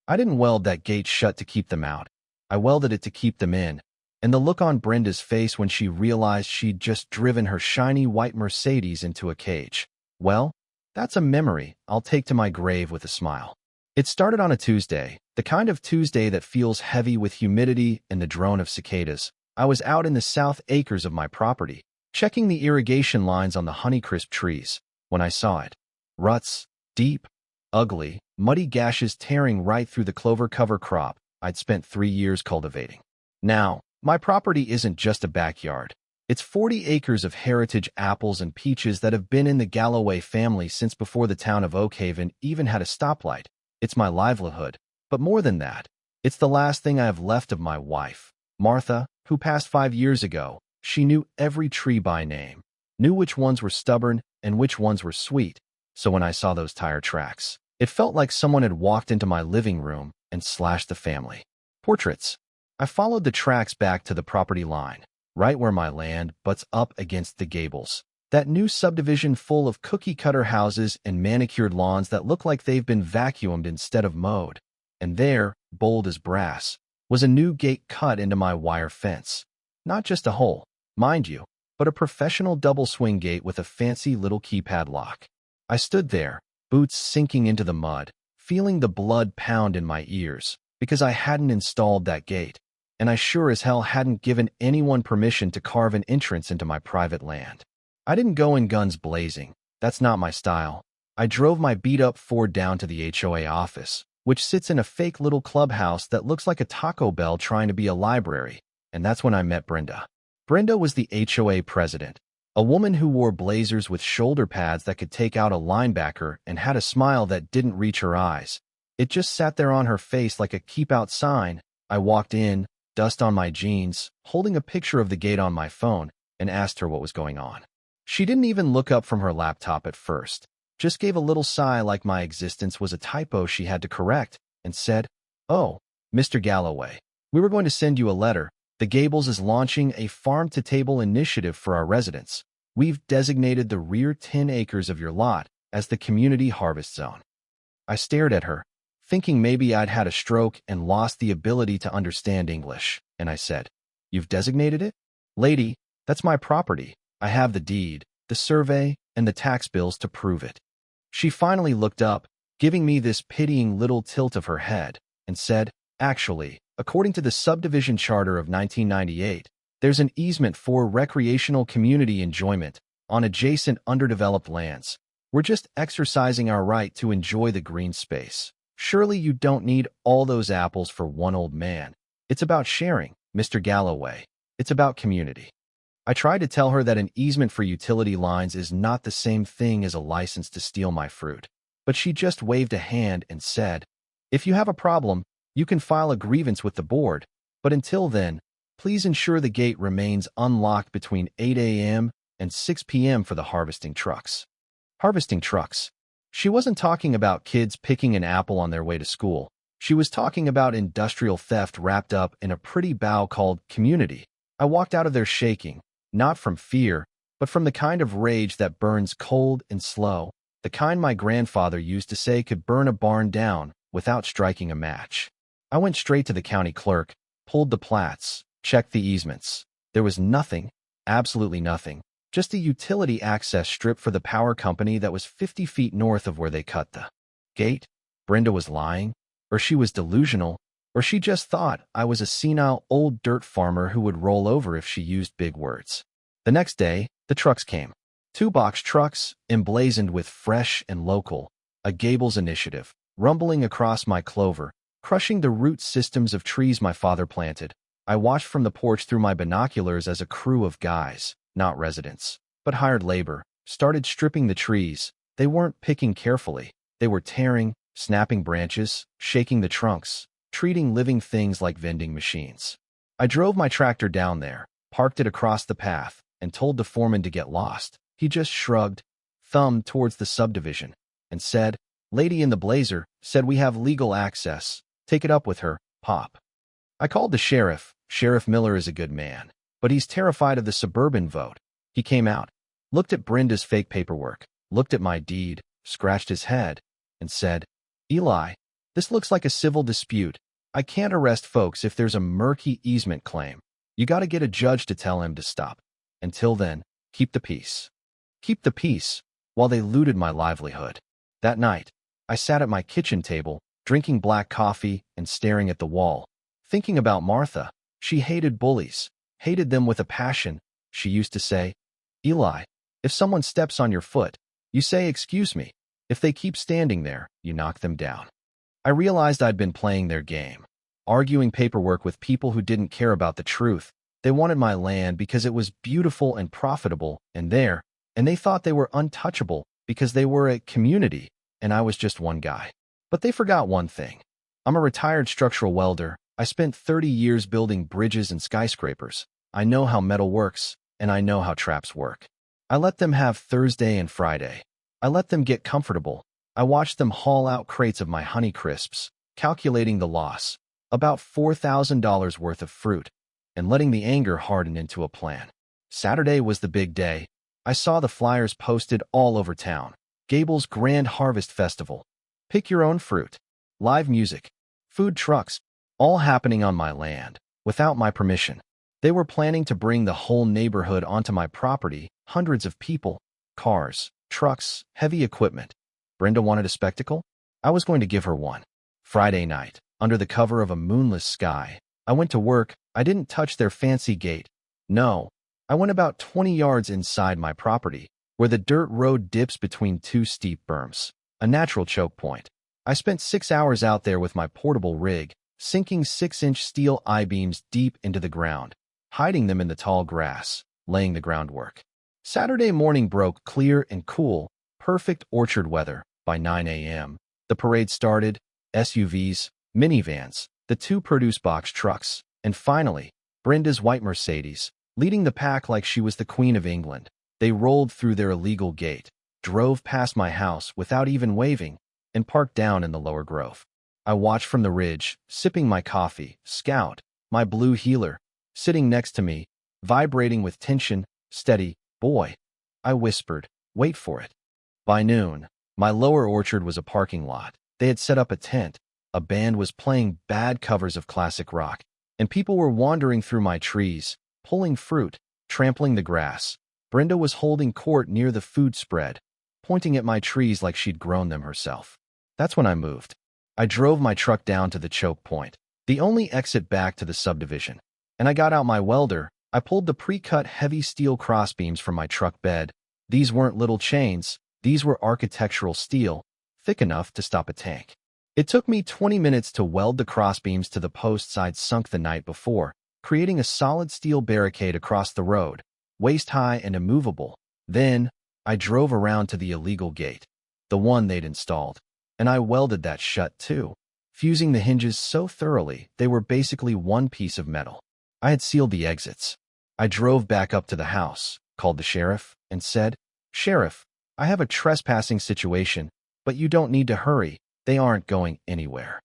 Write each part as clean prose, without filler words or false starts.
I didn't weld that gate shut to keep them out. I welded it to keep them in. And the look on Brenda's face when she realized she'd just driven her shiny white Mercedes into a cage. Well, that's a memory I'll take to my grave with a smile. It started on a Tuesday, the kind of Tuesday that feels heavy with humidity and the drone of cicadas. I was out in the south acres of my property, checking the irrigation lines on the Honeycrisp trees, when I saw it. Ruts, deep, ugly, muddy gashes tearing right through the clover cover crop I'd spent 3 years cultivating. Now, my property isn't just a backyard. It's 40 acres of heritage apples and peaches that have been in the Galloway family since before the town of Oakhaven even had a stoplight. It's my livelihood. But more than that, it's the last thing I have left of my wife, Martha, who passed 5 years ago. She knew every tree by name, knew which ones were stubborn and which ones were sweet. So when I saw those tire tracks, it felt like someone had walked into my living room and slashed the family portraits. I followed the tracks back to the property line, right where my land butts up against the Gables. That new subdivision full of cookie-cutter houses and manicured lawns that look like they've been vacuumed instead of mowed. And there, bold as brass, was a new gate cut into my wire fence. Not just a hole, mind you, but a professional double-swing gate with a fancy little keypad lock. I stood there, boots sinking into the mud, feeling the blood pound in my ears, because I hadn't installed that gate. And I sure as hell hadn't given anyone permission to carve an entrance into my private land. I didn't go in guns blazing. That's not my style. I drove my beat-up Ford down to the HOA office, which sits in a fake little clubhouse that looks like a Taco Bell trying to be a library, and that's when I met Brenda. Brenda was the HOA president, a woman who wore blazers with shoulder pads that could take out a linebacker and had a smile that didn't reach her eyes. It just sat there on her face like a keep-out sign. I walked in, dust on my jeans, holding a picture of the gate on my phone, and asked her what was going on. She didn't even look up from her laptop at first, just gave a little sigh like my existence was a typo she had to correct, and said, "Oh, Mr. Galloway, we were going to send you a letter. The Gables is launching a farm-to-table initiative for our residents. We've designated the rear 10 acres of your lot as the community harvest zone." I stared at her, thinking maybe I'd had a stroke and lost the ability to understand English, and I said, "You've designated it? Lady, that's my property. I have the deed, the survey, and the tax bills to prove it." She finally looked up, giving me this pitying little tilt of her head, and said, "Actually, according to the subdivision charter of 1998, there's an easement for recreational community enjoyment on adjacent underdeveloped lands. We're just exercising our right to enjoy the green space. Surely you don't need all those apples for one old man. It's about sharing, Mr. Galloway. It's about community." I tried to tell her that an easement for utility lines is not the same thing as a license to steal my fruit, but she just waved a hand and said, "If you have a problem, you can file a grievance with the board, but until then, please ensure the gate remains unlocked between 8 a.m. and 6 p.m. for the harvesting trucks." Harvesting trucks. She wasn't talking about kids picking an apple on their way to school. She was talking about industrial theft wrapped up in a pretty bow called community. I walked out of there shaking, not from fear, but from the kind of rage that burns cold and slow, the kind my grandfather used to say could burn a barn down without striking a match. I went straight to the county clerk, pulled the plats, checked the easements. There was nothing, absolutely nothing, just a utility access strip for the power company that was 50 feet north of where they cut the gate. Brenda was lying, or she was delusional, or she just thought I was a senile old dirt farmer who would roll over if she used big words. The next day, the trucks came. 2 box trucks, emblazoned with fresh and local, a Gables initiative, rumbling across my clover, crushing the root systems of trees my father planted. I watched from the porch through my binoculars as a crew of guys, not residents, but hired labor, started stripping the trees. They weren't picking carefully. They were tearing, snapping branches, shaking the trunks, treating living things like vending machines. I drove my tractor down there, parked it across the path, and told the foreman to get lost. He just shrugged, thumbed towards the subdivision, and said, "Lady in the blazer said we have legal access. Take it up with her, Pop." I called the sheriff. Sheriff Miller is a good man, but he's terrified of the suburban vote. He came out, looked at Brenda's fake paperwork, looked at my deed, scratched his head, and said, "Eli, This looks like a civil dispute. I can't arrest folks if there's a murky easement claim. You gotta get a judge to tell him to stop. Until then, keep the peace. Keep the peace, while they looted my livelihood. That night, I sat at my kitchen table, drinking black coffee and staring at the wall, thinking about Martha. She hated bullies, hated them with a passion. She used to say, "Eli, if someone steps on your foot, you say, 'Excuse me.' If they keep standing there, you knock them down." I realized I'd been playing their game, arguing paperwork with people who didn't care about the truth. They wanted my land because it was beautiful and profitable and they thought they were untouchable because they were a community, and I was just one guy. But they forgot one thing. I'm a retired structural welder. I spent 30 years building bridges and skyscrapers. I know how metal works, and I know how traps work. I let them have Thursday and Friday. I let them get comfortable. I watched them haul out crates of my Honey Crisps, calculating the loss, about $4,000 worth of fruit, and letting the anger harden into a plan. Saturday was the big day. I saw the flyers posted all over town. Gable's Grand Harvest Festival. Pick your own fruit. Live music. Food trucks. All happening on my land, without my permission. They were planning to bring the whole neighborhood onto my property, hundreds of people, cars, trucks, heavy equipment. Brenda wanted a spectacle? I was going to give her one. Friday night, under the cover of a moonless sky, I went to work. I didn't touch their fancy gate. No, I went about 20 yards inside my property, where the dirt road dips between two steep berms, a natural choke point. I spent 6 hours out there with my portable rig, sinking 6-inch steel I-beams deep into the ground, hiding them in the tall grass, laying the groundwork. Saturday morning broke clear and cool, perfect orchard weather. By 9 a.m., the parade started, SUVs, minivans, the two produce box trucks, and finally, Brenda's white Mercedes, leading the pack like she was the Queen of England. They rolled through their illegal gate, drove past my house without even waving, and parked down in the lower grove. I watched from the ridge, sipping my coffee. Scout, my blue heeler, sitting next to me, vibrating with tension. "Steady, boy," I whispered. "Wait for it." By noon, my lower orchard was a parking lot. They had set up a tent. A band was playing bad covers of classic rock, and people were wandering through my trees, pulling fruit, trampling the grass. Brenda was holding court near the food spread, pointing at my trees like she'd grown them herself. That's when I moved. I drove my truck down to the choke point, the only exit back to the subdivision, and I got out my welder. I pulled the pre-cut heavy steel crossbeams from my truck bed. These weren't little chains. These were architectural steel, thick enough to stop a tank. It took me 20 minutes to weld the crossbeams to the posts I'd sunk the night before, creating a solid steel barricade across the road, waist-high and immovable. Then, I drove around to the illegal gate, the one they'd installed, and I welded that shut too, fusing the hinges so thoroughly they were basically one piece of metal. I had sealed the exits. I drove back up to the house, called the sheriff, and said, "Sheriff, I have a trespassing situation, but you don't need to hurry. They aren't going anywhere."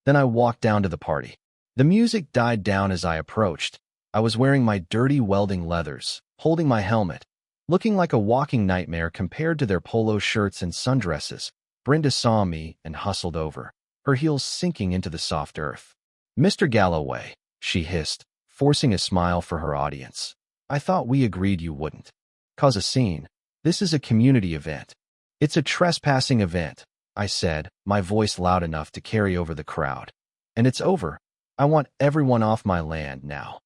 Then I walked down to the party. The music died down as I approached. I was wearing my dirty welding leathers, holding my helmet, looking like a walking nightmare compared to their polo shirts and sundresses. Brenda saw me and hustled over, her heels sinking into the soft earth. "Mr. Galloway," she hissed, forcing a smile for her audience. "I thought we agreed you wouldn't cause a scene. This is a community event." "It's a trespassing event," I said, my voice loud enough to carry over the crowd. "And it's over. I want everyone off my land now."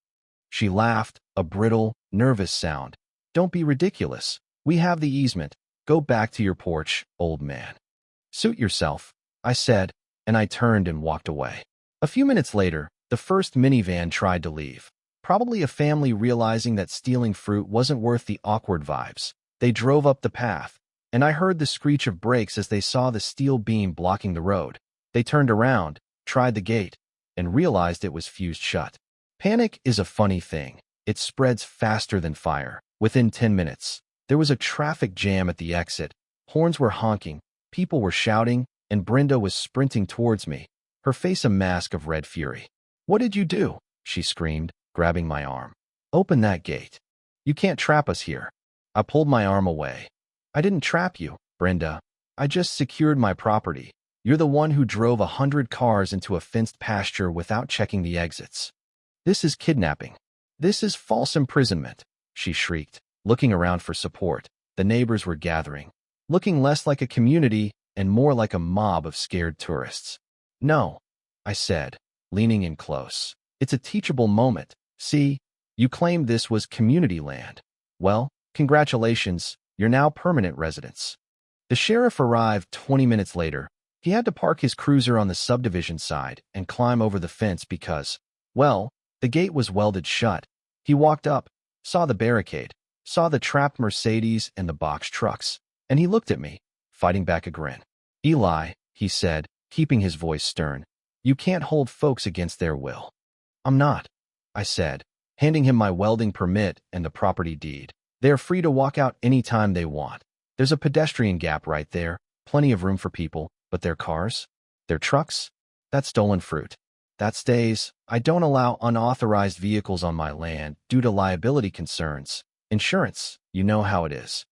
She laughed, a brittle, nervous sound. "Don't be ridiculous. We have the easement. Go back to your porch, old man." "Suit yourself," I said, and I turned and walked away. A few minutes later, the first minivan tried to leave. Probably a family realizing that stealing fruit wasn't worth the awkward vibes. They drove up the path, and I heard the screech of brakes as they saw the steel beam blocking the road. They turned around, tried the gate, and realized it was fused shut. Panic is a funny thing. It spreads faster than fire. Within 10 minutes, there was a traffic jam at the exit. Horns were honking, people were shouting, and Brenda was sprinting towards me, her face a mask of red fury. "What did you do?" she screamed, grabbing my arm. "Open that gate. You can't trap us here." I pulled my arm away. "I didn't trap you, Brenda. I just secured my property. You're the one who drove 100 cars into a fenced pasture without checking the exits. This is kidnapping. This is false imprisonment, she shrieked, looking around for support. The neighbors were gathering, looking less like a community and more like a mob of scared tourists. No, I said, leaning in close. It's a teachable moment. See, you claimed this was community land. Well, congratulations, you're now permanent residents. The sheriff arrived 20 minutes later. He had to park his cruiser on the subdivision side and climb over the fence because, well, the gate was welded shut. He walked up, saw the barricade, saw the trapped Mercedes and the box trucks, and he looked at me, fighting back a grin. Eli, he said, keeping his voice stern, you can't hold folks against their will. I'm not, I said, handing him my welding permit and the property deed. They're free to walk out anytime they want. There's a pedestrian gap right there, plenty of room for people, but their cars? Their trucks? That's stolen fruit. That stays. I don't allow unauthorized vehicles on my land due to liability concerns. Insurance, you know how it is.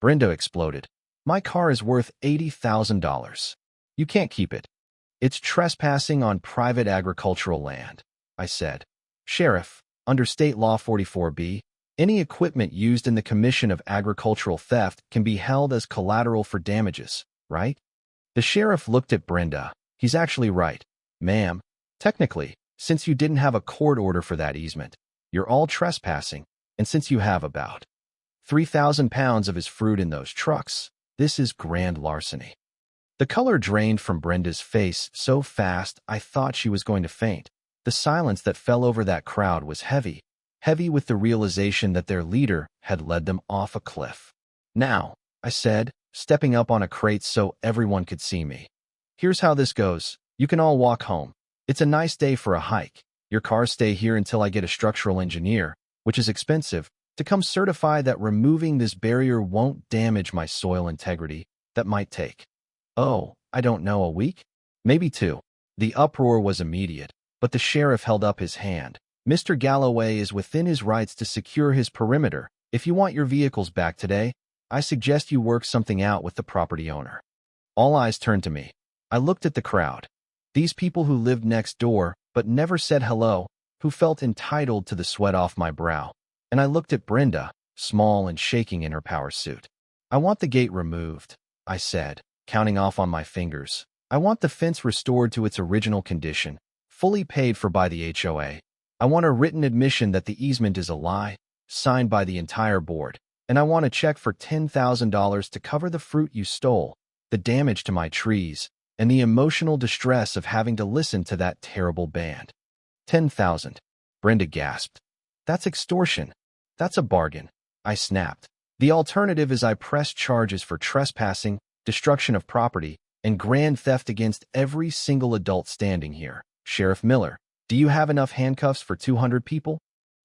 Brenda exploded. My car is worth $80,000. You can't keep it. It's trespassing on private agricultural land, I said. Sheriff, under State Law 44B, any equipment used in the commission of agricultural theft can be held as collateral for damages, right? The sheriff looked at Brenda. He's actually right, ma'am. Technically, since you didn't have a court order for that easement, you're all trespassing, and since you have about 3,000 pounds of his fruit in those trucks, this is grand larceny. The color drained from Brenda's face so fast I thought she was going to faint. The silence that fell over that crowd was heavy, heavy with the realization that their leader had led them off a cliff. Now, I said, stepping up on a crate so everyone could see me. Here's how this goes. You can all walk home. It's a nice day for a hike. Your cars stay here until I get a structural engineer, which is expensive, to come certify that removing this barrier won't damage my soil integrity. That might take, oh, I don't know, a week? Maybe 2. The uproar was immediate, but the sheriff held up his hand. Mr. Galloway is within his rights to secure his perimeter. If you want your vehicles back today, I suggest you work something out with the property owner. All eyes turned to me. I looked at the crowd. These people who lived next door but never said hello, who felt entitled to the sweat off my brow. And I looked at Brenda, small and shaking in her power suit. I want the gate removed, I said, counting off on my fingers. I want the fence restored to its original condition, fully paid for by the HOA. I want a written admission that the easement is a lie, signed by the entire board. And I want a check for $10,000 to cover the fruit you stole, the damage to my trees, and the emotional distress of having to listen to that terrible band. 10,000, Brenda gasped. That's extortion. That's a bargain, I snapped. The alternative is I press charges for trespassing, destruction of property, and grand theft against every single adult standing here. Sheriff Miller, do you have enough handcuffs for 200 people?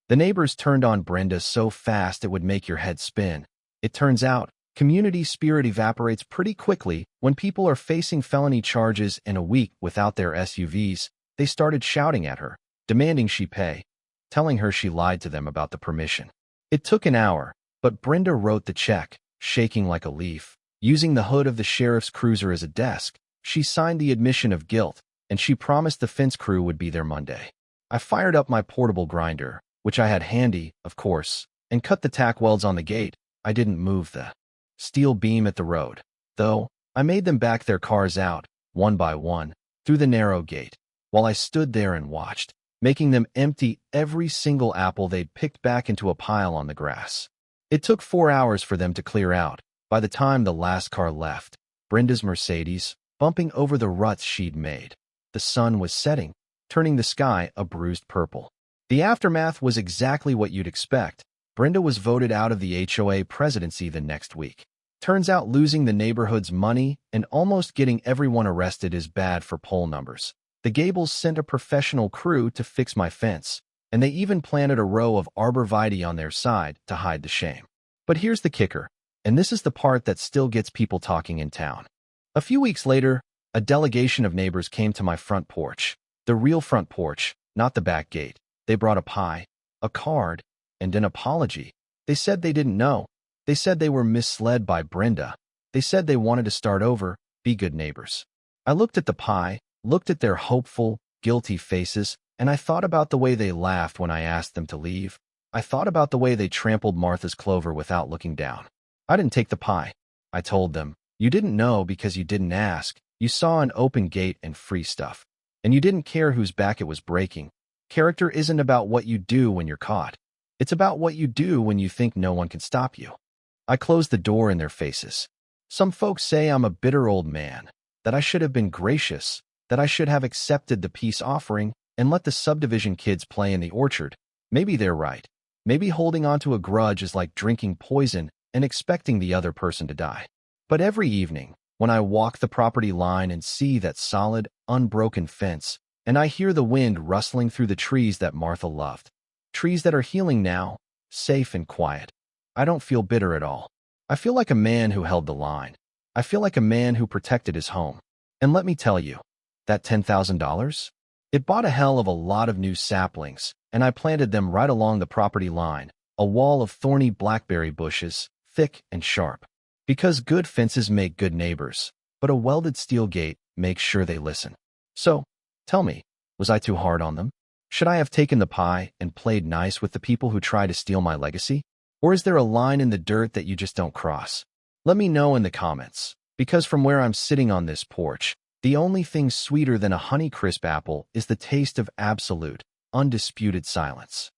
The neighbors turned on Brenda so fast it would make your head spin. It turns out, community spirit evaporates pretty quickly when people are facing felony charges in a week without their SUVs. They started shouting at her, demanding she pay, telling her she lied to them about the permission. It took an hour, but Brenda wrote the check, shaking like a leaf. Using the hood of the sheriff's cruiser as a desk, she signed the admission of guilt, and she promised the fence crew would be there Monday. I fired up my portable grinder, which I had handy, of course, and cut the tack welds on the gate. I didn't move the steel beam at the road, though. I made them back their cars out, one by one, through the narrow gate, while I stood there and watched, making them empty every single apple they'd picked back into a pile on the grass. It took 4 hours for them to clear out. By the time the last car left, Brenda's Mercedes, bumping over the ruts she'd made, the sun was setting, turning the sky a bruised purple. The aftermath was exactly what you'd expect. Brenda was voted out of the HOA presidency the next week. Turns out losing the neighborhood's money and almost getting everyone arrested is bad for poll numbers. The Gables sent a professional crew to fix my fence, and they even planted a row of arborvitae on their side to hide the shame. But here's the kicker, and this is the part that still gets people talking in town. A few weeks later, a delegation of neighbors came to my front porch. The real front porch, not the back gate. They brought a pie, a card, and an apology. They said they didn't know. They said they were misled by Brenda. They said they wanted to start over, be good neighbors. I looked at the pie, looked at their hopeful, guilty faces, and I thought about the way they laughed when I asked them to leave. I thought about the way they trampled Martha's clover without looking down. I didn't take the pie. I told them, you didn't know because you didn't ask. You saw an open gate and free stuff. And you didn't care whose back it was breaking. Character isn't about what you do when you're caught. It's about what you do when you think no one can stop you. I closed the door in their faces. Some folks say I'm a bitter old man, that I should have been gracious, that I should have accepted the peace offering and let the subdivision kids play in the orchard. Maybe they're right. Maybe holding on to a grudge is like drinking poison and expecting the other person to die. But every evening, when I walk the property line and see that solid, unbroken fence, and I hear the wind rustling through the trees that Martha loved, trees that are healing now, safe and quiet, I don't feel bitter at all. I feel like a man who held the line. I feel like a man who protected his home. And let me tell you, that $10,000? It bought a hell of a lot of new saplings, and I planted them right along the property line, a wall of thorny blackberry bushes, thick and sharp. Because good fences make good neighbors, but a welded steel gate makes sure they listen. So, tell me, was I too hard on them? Should I have taken the pie and played nice with the people who try to steal my legacy? Or is there a line in the dirt that you just don't cross? Let me know in the comments, because from where I'm sitting on this porch, the only thing sweeter than a Honeycrisp apple is the taste of absolute, undisputed silence.